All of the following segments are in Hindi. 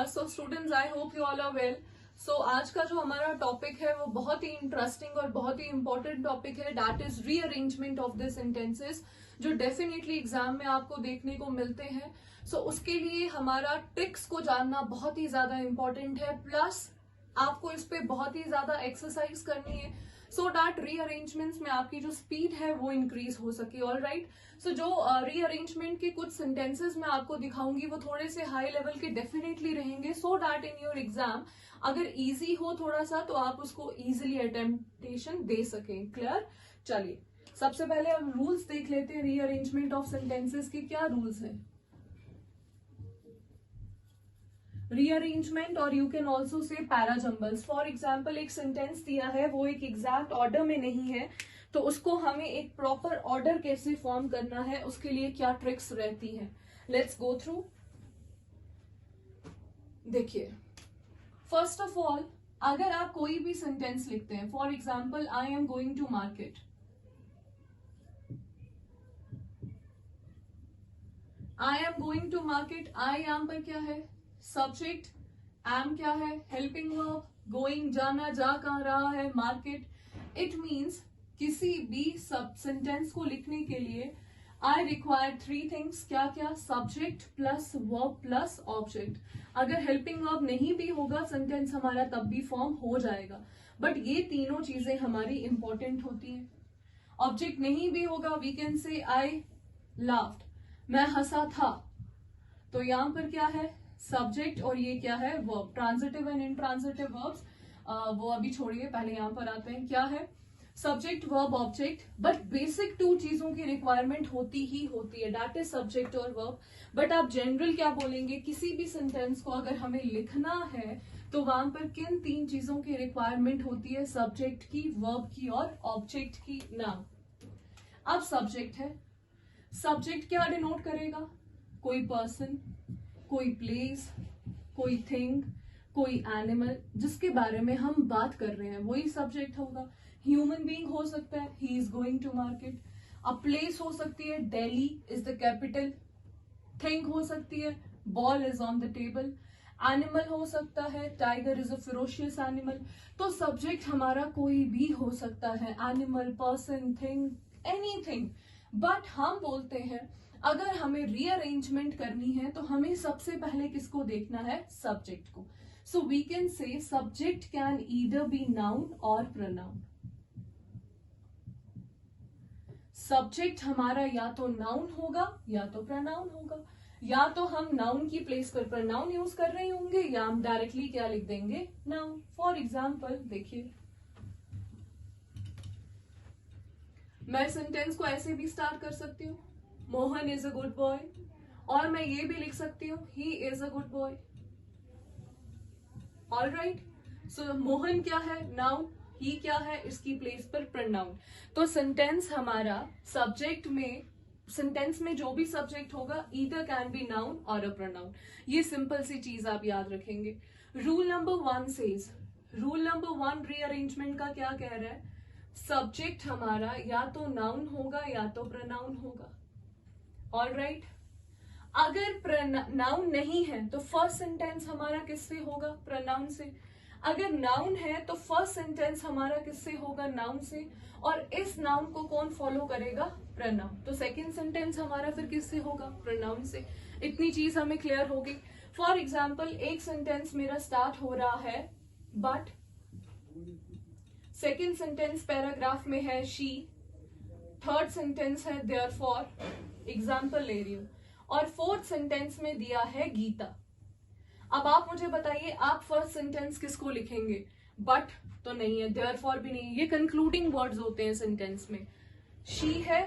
So students, I hope you all are well. So आज का जो हमारा टॉपिक है वो बहुत ही इंटरेस्टिंग और बहुत ही इंपॉर्टेंट टॉपिक है. That is rearrangement of the sentences, जो डेफिनेटली एग्जाम में आपको देखने को मिलते हैं. सो उसके लिए हमारा ट्रिक्स को जानना बहुत ही ज्यादा इंपॉर्टेंट है. प्लस आपको इस पे बहुत ही ज्यादा एक्सरसाइज करनी है सो डैट रीअरेंजमेंट्स में आपकी जो स्पीड है वो इंक्रीज हो सके. All right. सो जो रीअरेंजमेंट के कुछ सेंटेंसेस मैं आपको दिखाऊंगी वो थोड़े से हाई लेवल के डेफिनेटली रहेंगे, so that in your exam अगर इजी हो थोड़ा सा तो आप उसको इजीली अटेम्प्टेशन दे सकें. क्लियर? चलिए सबसे पहले हम रूल्स देख लेते हैं रीअरेंजमेंट ऑफ सेंटेंसेस के. क्या रूल्स हैं रीअरेंजमेंट, और you can also say parajumbles. For example एक सेंटेंस दिया है, वो एक एग्जैक्ट ऑर्डर में नहीं है, तो उसको हमें एक प्रॉपर ऑर्डर कैसे फॉर्म करना है, उसके लिए क्या ट्रिक्स रहती हैं. Let's go through. देखिए, फर्स्ट ऑफ ऑल अगर आप कोई भी सेंटेंस लिखते हैं, for example I am going to market, I am going to market, I am पर क्या है? सब्जेक्ट. एम क्या है? Helping verb. गोइंग जाना, जा कहाँ रहा है? मार्केट. इट मीन्स किसी भी सब सेंटेंस को लिखने के लिए आई रिक्वायर थ्री थिंग्स. क्या क्या? Subject plus verb plus object. अगर हेल्पिंग वर्ब नहीं भी होगा सेंटेंस हमारा तब भी फॉर्म हो जाएगा, बट ये तीनों चीजें हमारी इंपॉर्टेंट होती हैं. ऑब्जेक्ट नहीं भी होगा, वी कैन से आई लाफ्ड, मैं हंसा था. तो यहां पर क्या है? सब्जेक्ट, और ये क्या है? Verb. Transitive and intransitive verbs वो अभी छोड़िए, पहले यहां पर आते हैं. क्या है? Subject verb object. But basic two चीजों की रिक्वायरमेंट होती ही होती है, दैट इज सब्जेक्ट और वर्ब. बट आप जनरल क्या बोलेंगे? किसी भी सेंटेंस को अगर हमें लिखना है तो वहां पर किन तीन चीजों की रिक्वायरमेंट होती है? सब्जेक्ट की, वर्ब की और ऑब्जेक्ट की. नाउ अब सब्जेक्ट है, सब्जेक्ट क्या डिनोट करेगा? कोई पर्सन, कोई प्लेस, कोई थिंग, कोई एनिमल जिसके बारे में हम बात कर रहे हैं वही सब्जेक्ट होगा. ह्यूमन बीइंग हो सकता है, he is going to market. A place हो सकती है, Delhi is the capital. Thing हो सकती है, ball is on the table. Animal हो सकता है, tiger is a ferocious animal. तो सब्जेक्ट हमारा कोई भी हो सकता है, animal, person, thing, anything. But हम बोलते हैं अगर हमें रीअरेंजमेंट करनी है तो हमें सबसे पहले किसको देखना है? सब्जेक्ट को. So we can say subject can either be noun और प्रोनाउन. सब्जेक्ट हमारा या तो नाउन होगा या तो प्रोनाउन होगा. या तो हम नाउन की प्लेस पर प्रोनाउन यूज कर रहे होंगे या हम डायरेक्टली क्या लिख देंगे? नाउन. फॉर एग्जाम्पल देखिए, मैं सेंटेंस को ऐसे भी स्टार्ट कर सकती हूँ, Mohan is a good boy, और मैं ये भी लिख सकती हूँ he is a good boy. All right. So Mohan क्या है? नाउन. ही क्या है? इसकी प्लेस पर प्रोनाउन. तो सेंटेंस हमारा सब्जेक्ट में, सेंटेंस में जो भी सब्जेक्ट होगा ईदर कैन बी नाउन और अ प्रोनाउन. ये सिंपल सी चीज आप याद रखेंगे. Rule number 1 says, rule number 1 rearrangement का क्या कह रहा है? सब्जेक्ट हमारा या तो नाउन होगा या तो प्रोनाउन होगा. All right. अगर नाउन नहीं है तो फर्स्ट सेंटेंस हमारा किससे होगा? प्रोनाउन से. अगर नाउन है तो फर्स्ट सेंटेंस हमारा किससे होगा? नाउन से. और इस नाउन को कौन फॉलो करेगा? प्रोनाउन. तो सेकंड सेंटेंस हमारा फिर किससे होगा? प्रोनाउन से. इतनी चीज हमें क्लियर होगी. फॉर एग्जाम्पल एक सेंटेंस मेरा स्टार्ट हो रहा है बट, सेकेंड सेंटेंस पैराग्राफ में है शी, थर्ड सेंटेंस है देयरफॉर, एग्जाम्पल ले रही हूं, और फोर्थ सेंटेंस में दिया है गीता. अब आप मुझे बताइए, आप फर्स्ट सेंटेंस किसको लिखेंगे? बट तो नहीं है, देयरफॉर भी नहीं, ये कंक्लूडिंग वर्ड्स होते हैं सेंटेंस में. शी है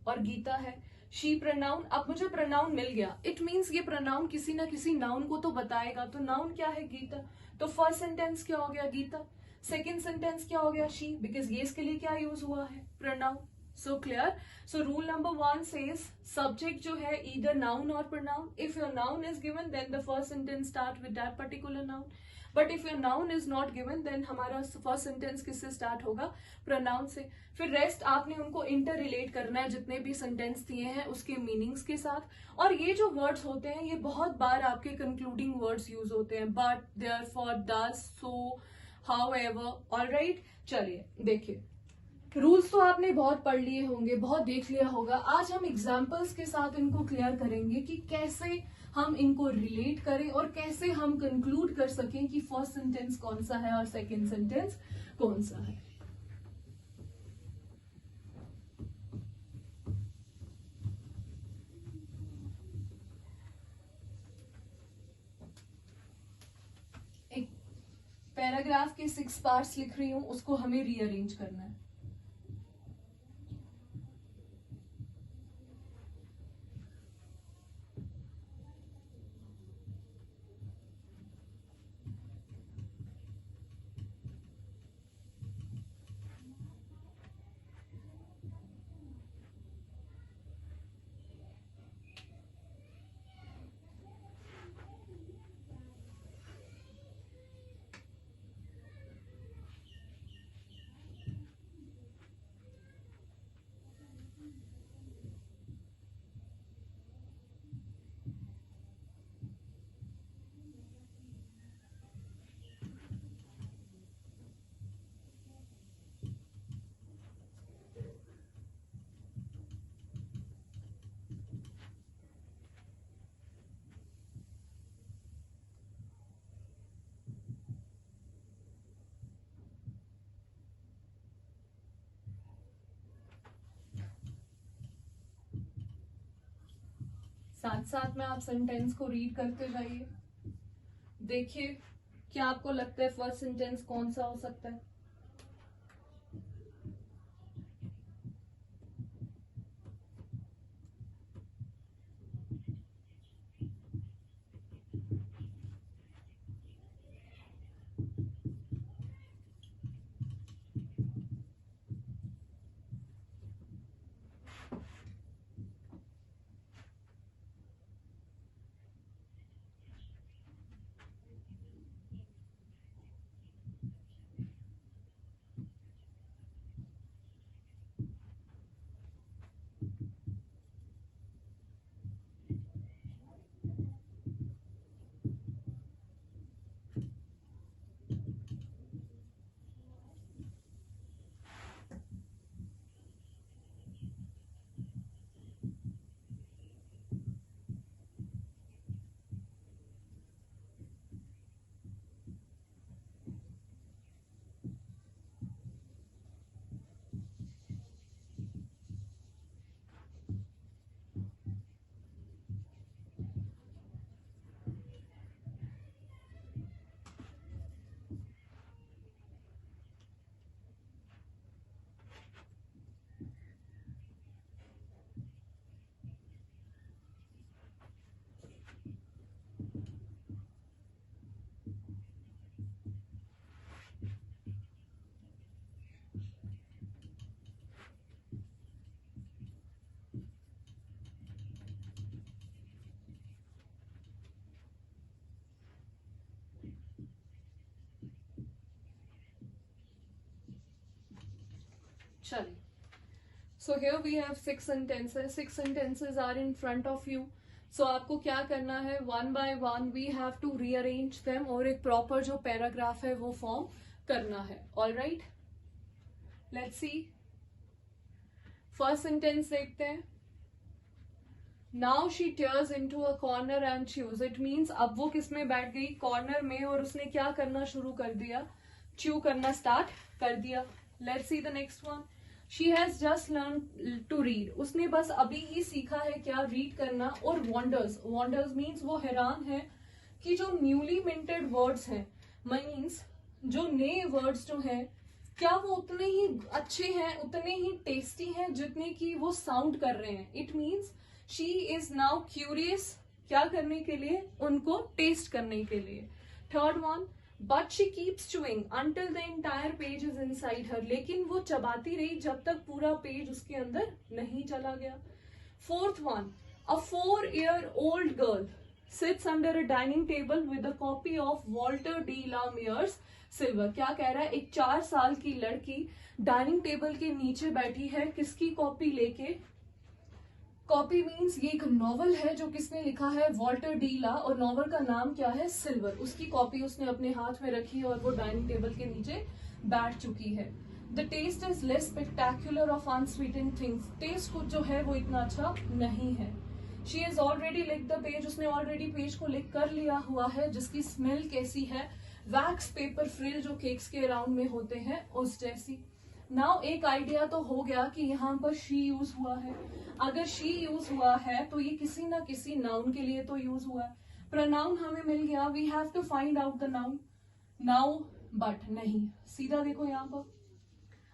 और गीता है. She pronoun. अब मुझे प्रोनाउन मिल गया, इट मीन्स ये प्रोनाउन किसी ना किसी नाउन को तो बताएगा. तो नाउन क्या है? गीता. तो फर्स्ट सेंटेंस क्या हो गया? गीता. सेकेंड सेंटेंस क्या हो गया? शी, बिकॉज ये इसके लिए क्या यूज हुआ है? Pronoun. So clear? So rule number 1 says subject जो है either noun or pronoun. If your noun is given, then the first sentence start with that particular noun. But if your noun is not given, then हमारा first sentence किससे start होगा? Pronoun से. फिर rest आपने उनको inter relate करना है जितने भी sentence दिए हैं उसके meanings के साथ. और ये जो words होते हैं ये बहुत बार आपके concluding words use होते हैं. But, therefore, thus, so, however. Alright? चलिए देखिए. रूल्स तो आपने बहुत पढ़ लिए होंगे, बहुत देख लिया होगा. आज हम एग्जाम्पल्स के साथ इनको क्लियर करेंगे कि कैसे हम इनको रिलेट करें और कैसे हम कंक्लूड कर सकें कि फर्स्ट सेंटेंस कौन सा है और सेकंड सेंटेंस कौन सा है. एक पैराग्राफ के 6 पार्ट्स लिख रही हूं, उसको हमें रीअरेंज करना है. साथ साथ में आप सेंटेंस को रीड करते जाइए. देखिए क्या आपको लगता है फर्स्ट सेंटेंस कौन सा हो सकता है. चलिए. So here we have 6 sentences. 6 sentences are in front of you. So आपको क्या करना है, one by one we have to rearrange them और एक proper जो paragraph है वो form करना है. All right? Let's see. First sentence देखते हैं. Now she tears into a corner and chews. It means अब वो किस में बैठ गई, corner में, और उसने क्या करना शुरू कर दिया, chew करना start कर दिया. Let's see the next one. She has just learned to read. उसने बस अभी ही सीखा है क्या, रीड करना. और wonders means वो हैरान है कि जो न्यूली मिंटेड वर्ड्स हैं, मीन्स जो नए वर्ड्स जो हैं, क्या वो उतने ही अच्छे हैं, उतने ही टेस्टी हैं जितने की वो साउंड कर रहे हैं. It means she is now curious क्या करने के लिए, उनको टेस्ट करने के लिए. Third one, but she keeps chewing until the entire page is inside her, लेकिन वो चबाती रही जब तक पूरा पेज उसके अंदर नहीं चला गया. Fourth one, a 4-year-old girl sits under a dining table with a copy of Walter de la Mare's silver. क्या कह रहा है, एक 4 साल की लड़की डाइनिंग टेबल के नीचे बैठी है, किसकी कॉपी लेके. कॉपी मीन्स ये एक नॉवल है जो किसने लिखा है, वॉल्टर डी ला, और नॉवल का नाम क्या है, सिल्वर. उसकी कॉपी उसने अपने हाथ में रखी और वो डाइनिंग टेबल के नीचे बैठ चुकी है. The taste is less spectacular of unsweetened things. Taste कुछ जो है वो इतना अच्छा नहीं है. She is already lick the page. उसने ऑलरेडी पेज को लिख कर लिया हुआ है. जिसकी स्मेल कैसी है, वैक्स पेपर फ्रिल जो केक्स के अराउंड में होते हैं उस जैसी. नाउ एक आइडिया तो हो गया कि यहाँ पर शी यूज हुआ है. अगर शी यूज हुआ है तो ये किसी ना किसी नाउन के लिए तो यूज हुआ है. प्रोनाउन हमें मिल गया. We have to find out the noun. Now but नहीं, सीधा देखो यहाँ पर,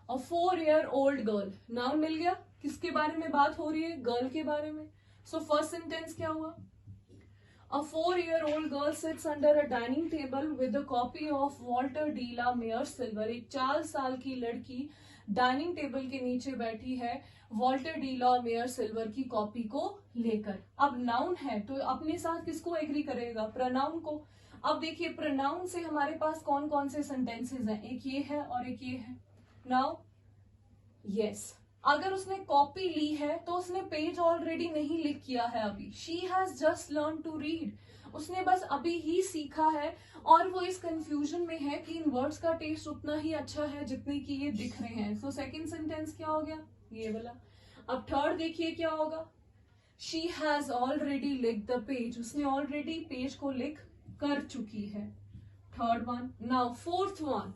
अ 4-year-old गर्ल, नाउन मिल गया. किसके बारे में बात हो रही है, गर्ल के बारे में. सो फर्स्ट सेंटेंस क्या हुआ, A 4-year-old girl sits under a dining table with a copy of Walter D. La Mayer Silver. एक 4 साल की लड़की डाइनिंग टेबल के नीचे बैठी है Walter de la Mare silver की कॉपी को लेकर. अब नाउन है तो अपने साथ किसको एग्री करेगा, प्रोनाउन को. अब देखिए प्रोनाउन से हमारे पास कौन कौन से सेंटेंसेस हैं, एक ये है और एक ये है. नाउ यस, अगर उसने कॉपी ली है तो उसने पेज ऑलरेडी नहीं लिख किया है अभी. She has just learn to read. उसने बस अभी ही सीखा है और वो इस कंफ्यूजन में है कि इन वर्ड्स का टेस्ट उतना ही अच्छा है जितने की ये दिख रहे हैं. सो सेकंड सेंटेंस क्या हो गया, ये वाला. अब थर्ड देखिए क्या होगा, she has already lick the page. उसने ऑलरेडी पेज को लिख कर चुकी है. Third one. Now fourth one,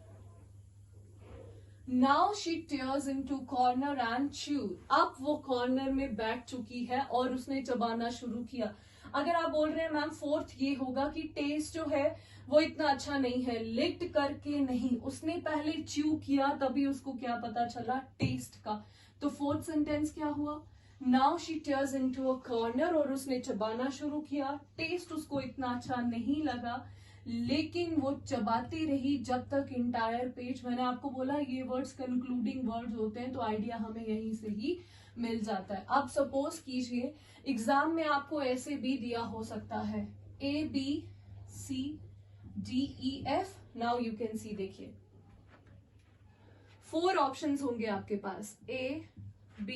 now she tears into corner and chew. अब वो कॉर्नर में बैठ चुकी है और उसने चबाना शुरू किया. अगर आप बोल रहे हैं मैम फोर्थ ये होगा कि टेस्ट जो है वो इतना अच्छा नहीं है, लिक्ड करके नहीं, उसने पहले च्यू किया तभी उसको क्या पता चला, टेस्ट का. तो फोर्थ सेंटेंस क्या हुआ, now she tears into a corner, और उसने चबाना शुरू किया. टेस्ट उसको इतना अच्छा नहीं लगा लेकिन वो चबाती रही जब तक इंटायर पेज. मैंने आपको बोला ये वर्ड्स कंक्लूडिंग वर्ड्स होते हैं तो आइडिया हमें यहीं से ही मिल जाता है. अब सपोज कीजिए एग्जाम में आपको ऐसे भी दिया हो सकता है ABCDEF. Now you can see, देखिए 4 ऑप्शंस होंगे आपके पास, A, B,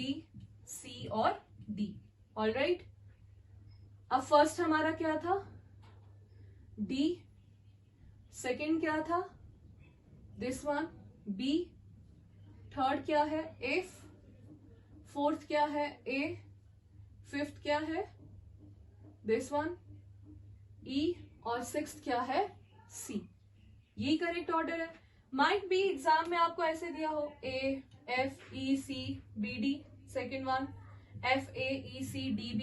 C और D. ऑलराइट. अब फर्स्ट हमारा क्या था, D. सेकेंड क्या था, दिस वन, B. थर्ड क्या है, F. फोर्थ क्या है, A. फिफ्थ क्या है, दिस वन, E. और सिक्स्थ क्या है, C. यही करेक्ट ऑर्डर है. माइट बी एग्जाम में आपको ऐसे दिया हो AFECBD, second one FAECDB,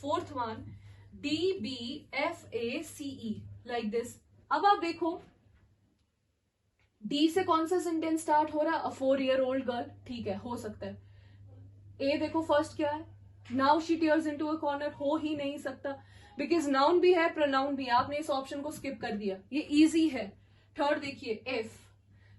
fourth one DBFACE, like this. अब आप देखो डी से कौन सा सेंटेंस स्टार्ट हो रहा है, अ 4-year-old गर्ल. ठीक है, हो सकता है. ए देखो फर्स्ट क्या है, now she tears into a corner. हो ही नहीं सकता बिकॉज नाउन भी है प्रोनाउन भी. आपने इस ऑप्शन को स्किप कर दिया, ये इजी है. थर्ड देखिए एफ,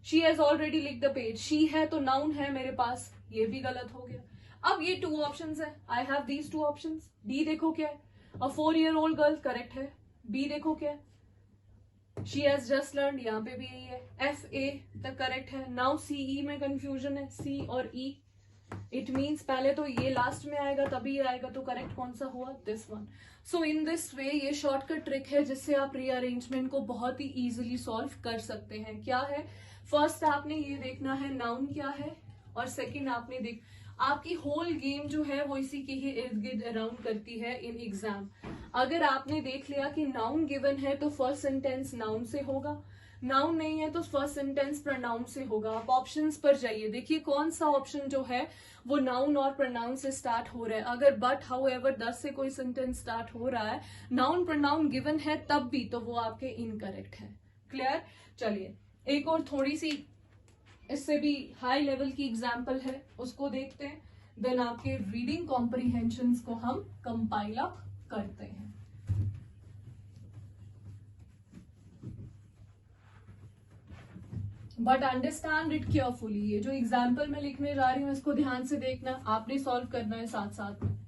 she has already lick the page. She है तो नाउन है मेरे पास, ये भी गलत हो गया. अब ये 2 ऑप्शंस है, I have these 2 options. D देखो क्या है, अ 4-year-old गर्ल, करेक्ट है. बी देखो क्या है, शी हैज जस्ट लर्न, यहाँ पे भी यही है. एफ ए तक करेक्ट है. नाउ सी ई में कंफ्यूजन है, सी और ई. इट मीन्स पहले तो ये लास्ट में आएगा तभी ये आएगा, तो करेक्ट कौन सा हुआ, this one. So in this way ये शॉर्टकट ट्रिक है जिससे आप रीअरेंजमेंट को बहुत ही इजीली सॉल्व कर सकते हैं. क्या है, फर्स्ट आपने ये देखना है नाउन क्या है, और सेकंड आपने आपकी होल गेम जो है वो इसी के ही इर्द गिर्द अराउंड करती है इन एग्जाम. अगर आपने देख लिया कि नाउन गिवन है तो फर्स्ट सेंटेंस नाउन से होगा, नाउन नहीं है तो फर्स्ट सेंटेंस प्रोनाउन से होगा. आप ऑप्शंस पर जाइए, देखिए कौन सा ऑप्शन जो है वो नाउन और प्रोनाउन से स्टार्ट हो रहा है. अगर बट हाउएवर 10 से कोई सेंटेंस स्टार्ट हो रहा है, नाउन प्रोनाउन गिवन है तब भी, तो वो आपके इनकरेक्ट है. क्लियर. चलिए एक और थोड़ी सी इससे भी हाई लेवल की एग्जाम्पल है, उसको देखते हैं. देन आपके रीडिंग कॉम्प्रीहेंशन को हम कंपाइल अप करते हैं. But understand it carefully. ये जो एग्जाम्पल मैं लिखने जा रही हूँ इसको ध्यान से देखना, आपने सॉल्व करना है साथ साथ में।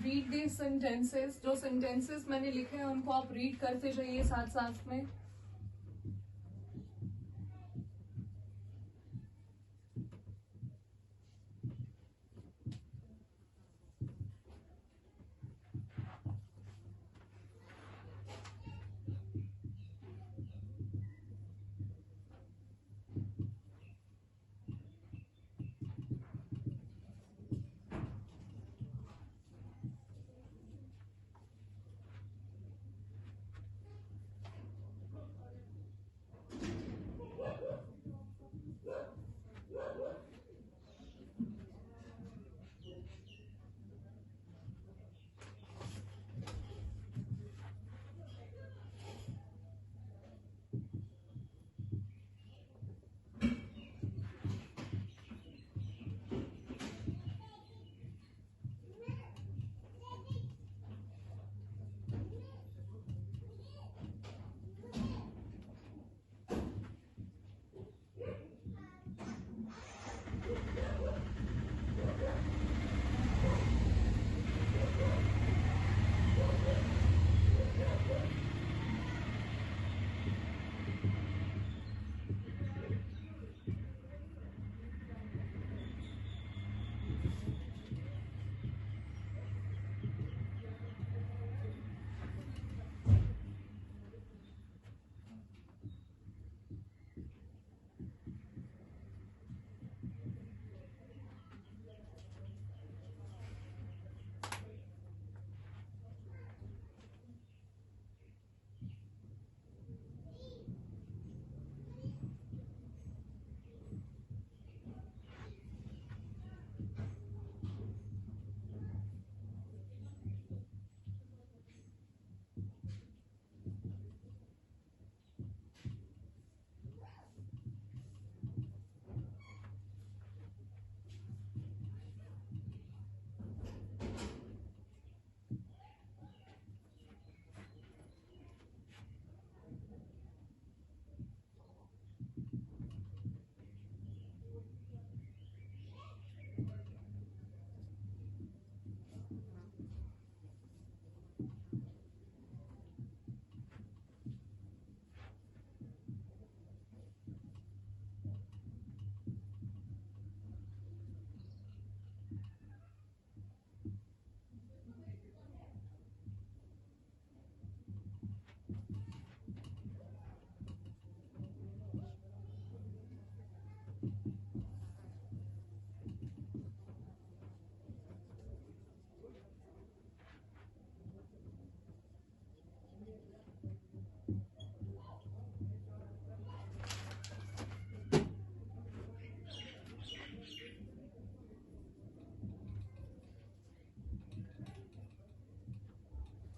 Read these sentences. जो सेंटेंसेस मैंने लिखे हैं उनको आप रीड करते जाइए साथ साथ में।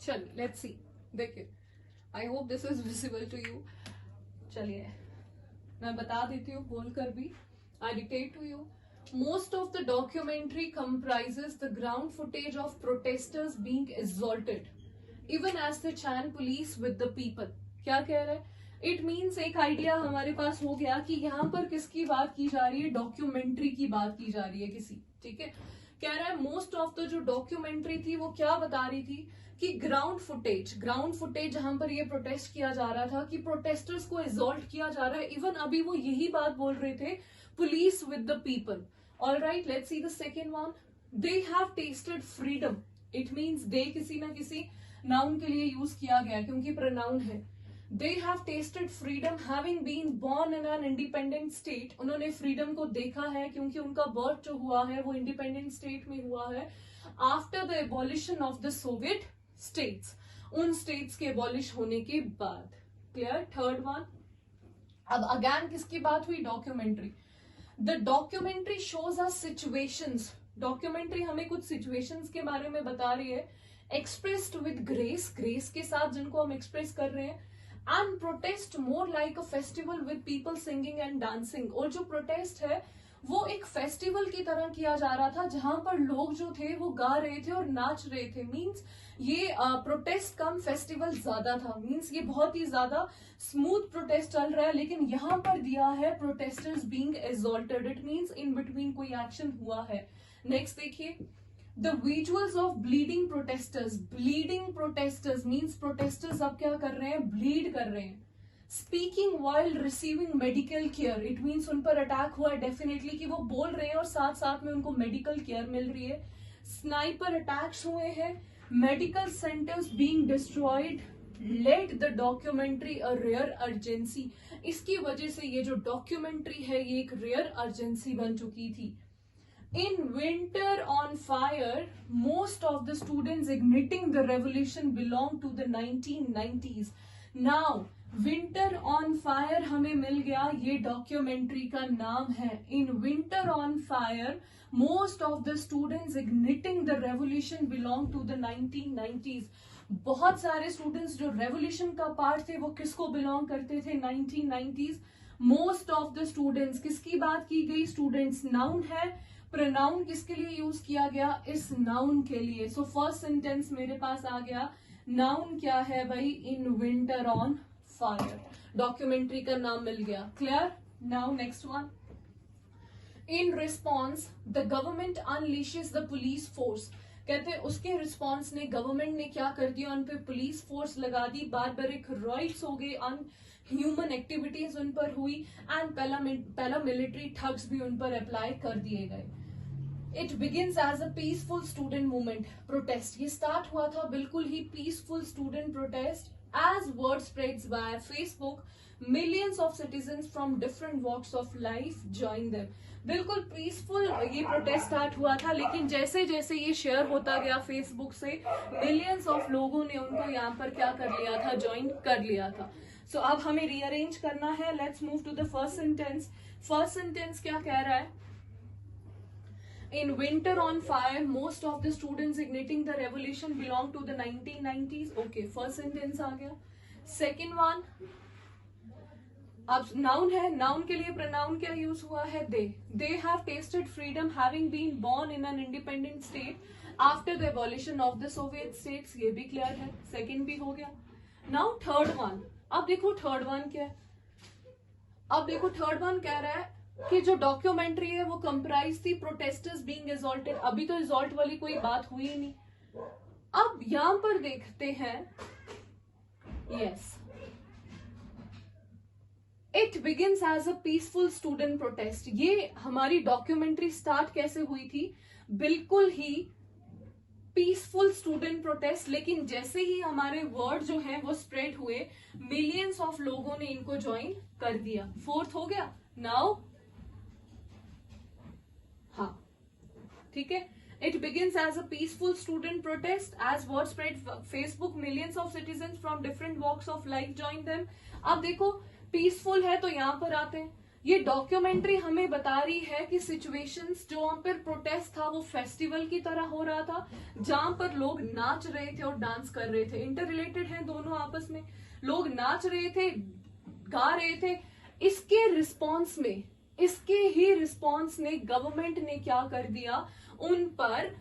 चलिए लेट्स सी, देखिए I hope this is visible to you. चलिए मैं बता देती हूँ बोलकर भी। I dictate to you. Most of the documentary comprises the ground footage of protesters being assaulted, even as they chant police with the people. क्या कह रहा है? It means एक आइडिया हमारे पास हो गया कि यहाँ पर किसकी बात की जा रही है, डॉक्यूमेंट्री की बात की जा रही है किसी, ठीक है। कह रहा है मोस्ट ऑफ द जो डॉक्यूमेंट्री थी वो क्या बता रही थी कि ग्राउंड फुटेज जहां पर ये प्रोटेस्ट किया जा रहा था कि प्रोटेस्टर्स को एसॉल्ट किया जा रहा है। इवन अभी वो यही बात बोल रहे थे, police with the people. All right, let's see the second one. They have tasted freedom. It means they किसी ना किसी noun के लिए यूज किया गया क्योंकि pronoun है। They have tasted freedom having been born in an independent state. उन्होंने freedom को देखा है क्योंकि उनका birth जो हुआ है वो independent state में हुआ है after the abolition of the Soviet states. उन states के abolish होने के बाद। Clear? Third one. अब again किसकी बात हुई? Documentary. The documentary shows us situations. Documentary हमें कुछ situations के बारे में बता रही है, expressed with grace के साथ जिनको हम express कर रहे हैं, and protest more like a festival with people singing and dancing. और जो protest है वो एक फेस्टिवल की तरह किया जा रहा था जहां पर लोग जो थे वो गा रहे थे और नाच रहे थे। मींस ये प्रोटेस्ट कम फेस्टिवल ज्यादा था। मींस ये बहुत ही ज्यादा स्मूथ प्रोटेस्ट चल रहा है, लेकिन यहाँ पर दिया है protesters being assaulted. It means in between कोई एक्शन हुआ है। नेक्स्ट देखिए, the visuals of bleeding protesters means protesters अब क्या कर रहे हैं? ब्लीड कर रहे हैं। Speaking while receiving medical care, it means उन पर अटैक हुआ है डेफिनेटली कि वो बोल रहे हैं और साथ साथ में उनको मेडिकल केयर मिल रही है। स्नाइपर अटैक्स हुए हैं, medical centres being destroyed, let the documentary a rare urgency. इसकी वजह से ये जो डॉक्यूमेंट्री है ये एक रेयर अर्जेंसी बन चुकी थी। In winter on fire, most of the students igniting the revolution belong to the 1990s. Now, winter on fire हमें मिल गया, ये डॉक्यूमेंट्री का नाम है। In winter on fire, most of the students igniting the revolution belong to the 1990s. बहुत सारे स्टूडेंट्स जो रेवोल्यूशन का पार्ट थे वो किसको बिलोंग करते थे? 1990s. Most of the students, किसकी बात की गई? स्टूडेंट्स नाउन है, प्रोनाउन किसके लिए यूज किया गया? इस नाउन के लिए। सो फर्स्ट सेंटेंस मेरे पास आ गया, नाउन क्या है भाई? In winter on fire. Documentary का नाम मिल गया। Clear? Now next one. In response the government unleashes the police force. कहते हैं उसके रिस्पॉन्स ने गवर्नमेंट ने क्या कर दिया? उन पे पुलिस फोर्स लगा दी, बारबरिक राइट्स हो गए, ह्यूमन एक्टिविटीज उन पर हुई एंड पैरामिलिट्री ठग्स भी उन पर अप्लाई कर दिए गए। It begins as a peaceful student movement protest. ये स्टार्ट हुआ था बिल्कुल ही peaceful student protest. As word spreads by Facebook, millions of citizens from different walks of life join them. बिल्कुल पीसफुल ये प्रोटेस्ट स्टार्ट हुआ था, लेकिन जैसे जैसे ये शेयर होता गया फेसबुक से, मिलियंस ऑफ लोगों ने उनको यहाँ पर क्या कर लिया था? ज्वाइन कर लिया था। सो अब हमें रीअरेंज करना है। Let's move to the first sentence. First sentence क्या कह रहा है? In winter on fire, most of the students igniting the revolution belong to the 1990s. Okay, first sentence आ गया। सेकेंड वन, अब नाउन है, नाउन के लिए प्रोनाउन क्या यूज हुआ है? They have tasted freedom having been born in an independent state after the abolition of the Soviet states. ये भी क्लियर है, सेकेंड भी हो गया। Now third one. अब देखो थर्ड वन क्या है? अब देखो थर्ड वन कह रहा है कि जो डॉक्यूमेंट्री है वो कंप्राइज थी प्रोटेस्टर्स बीइंग एसॉल्टेड। अभी तो एसॉल्ट वाली कोई बात हुई ही नहीं। अब यहां पर देखते हैं, yes, it begins as a peaceful student protest. ये हमारी डॉक्यूमेंट्री स्टार्ट कैसे हुई थी? बिल्कुल ही पीसफुल स्टूडेंट प्रोटेस्ट, लेकिन जैसे ही हमारे वर्ड जो हैं वो स्प्रेड हुए, मिलियंस ऑफ लोगों ने इनको ज्वाइन कर दिया। फोर्थ हो गया। नाउ हाँ, ठीक है। It begins as a peaceful student protest. As word spread Facebook, millions of citizens from different walks of life joined them. अब देखो पीसफुल है तो यहां पर आते हैं, ये डॉक्यूमेंट्री हमें बता रही है कि सिचुएशंस जो वहां पर प्रोटेस्ट था वो फेस्टिवल की तरह हो रहा था, जहां पर लोग नाच रहे थे और डांस कर रहे थे, इंटर रिलेटेड हैं दोनों आपस में, लोग नाच रहे थे, गा रहे थे। इसके रिस्पॉन्स में, इसके ही रिस्पॉन्स ने गवर्नमेंट ने क्या कर दिया, उन पर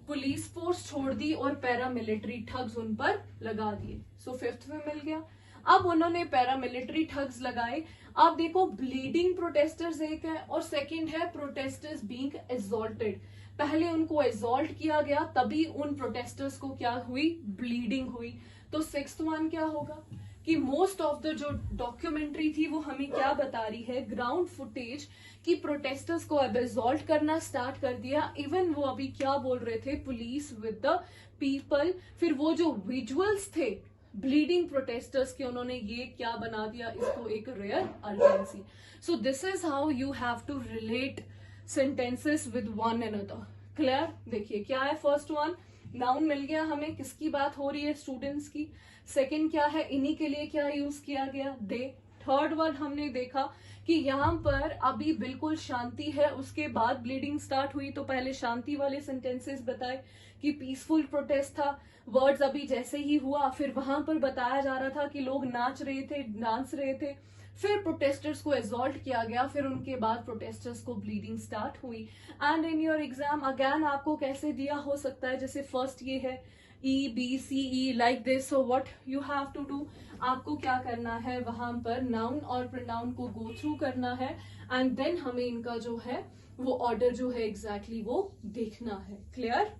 पुलिस फोर्स छोड़ दी और पैरामिलिट्री ठग्स उन पर लगा दिए। सो फिफ्थ में मिल गया। अब उन्होंने पैरामिलिट्री ठग्स लगाए। अब देखो, ब्लीडिंग प्रोटेस्टर्स एक है और सेकंड है प्रोटेस्टर्स बीइंग एसॉल्टेड। पहले उनको एसॉल्ट किया गया, तभी उन प्रोटेस्टर्स को क्या हुई, ब्लीडिंग हुई। तो सिक्स्थ वन क्या होगा कि मोस्ट ऑफ द जो डॉक्यूमेंट्री थी वो हमें क्या बता रही है, ग्राउंड फुटेज, कि प्रोटेस्टर्स को अब एसॉल्ट करना स्टार्ट कर दिया। इवन वो अभी क्या बोल रहे थे, पुलिस विद द पीपल। फिर वो जो विजुअल्स थे ब्लीडिंग प्रोटेस्टर्स के, उन्होंने ये क्या बना दिया, इसको एक rare urgency. So this is how you have to relate sentences with one another. Clear? देखिए क्या है, फर्स्ट वन नाउन मिल गया हमें, किसकी बात हो रही है, स्टूडेंट्स की। सेकंड क्या है, इन्हीं के लिए क्या यूज किया गया, दे। थर्ड वन हमने देखा कि यहाँ पर अभी बिल्कुल शांति है, उसके बाद ब्लीडिंग स्टार्ट हुई, तो पहले शांति वाले सेंटेंसेस बताए कि पीसफुल प्रोटेस्ट था, वर्ड्स अभी जैसे ही हुआ, फिर वहां पर बताया जा रहा था कि लोग नाच रहे थे, डांस रहे थे, फिर प्रोटेस्टर्स को एसॉल्ट किया गया, फिर उनके बाद प्रोटेस्टर्स को ब्लीडिंग स्टार्ट हुई। And in your exam again आपको कैसे दिया हो सकता है, जैसे फर्स्ट ये है EBCE like this. So what you have to do, आपको क्या करना है, वहां पर नाउन और प्रोनाउन को गो थ्रू करना है एंड देन हमें इनका जो है वो ऑर्डर जो है एग्जैक्टली वो देखना है। Clear?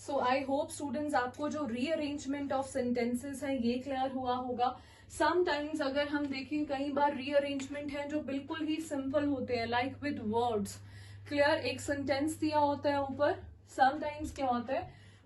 So I hope students आपको जो रीअरेंजमेंट ऑफ सेंटेंसेस है ये क्लियर हुआ होगा। समटाइम्स अगर हम देखें, कई बार रीअरेंजमेंट है जो बिल्कुल ही सिंपल होते हैं, लाइक विद वर्ड्स। क्लियर? एक सेंटेंस दिया होता है ऊपर, समटाइम्स क्या होता है,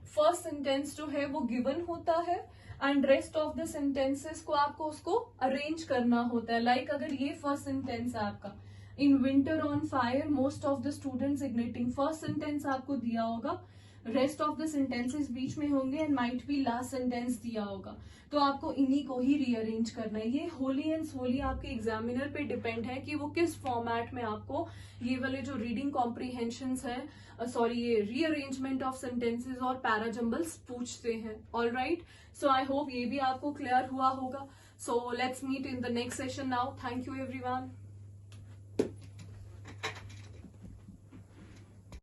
फर्स्ट सेंटेंस जो है वो गिवन होता है and rest of the sentences को आपको उसको अरेंज करना होता है। लाइक अगर ये फर्स्ट सेंटेंस है आपका, इन winter on fire most of the students igniting, first sentence आपको दिया होगा, रेस्ट ऑफ द सेंटेंसेस बीच में होंगे and might be last sentence दिया होगा, तो आपको इन्हीं को ही रीअरेंज करना है। ये होली एंड सोली आपके एग्जामिनर पे डिपेंड है कि वो किस फॉर्मेट में आपको ये वाले जो रीडिंग कॉम्प्रीहेंशंस है, ये रीअरेंजमेंट ऑफ सेंटेंसेस और पैराजम्बल्स पूछते हैं। ऑलराइट, सो आई होप ये भी आपको क्लियर हुआ होगा। So let's meet in the next session now. Thank you everyone.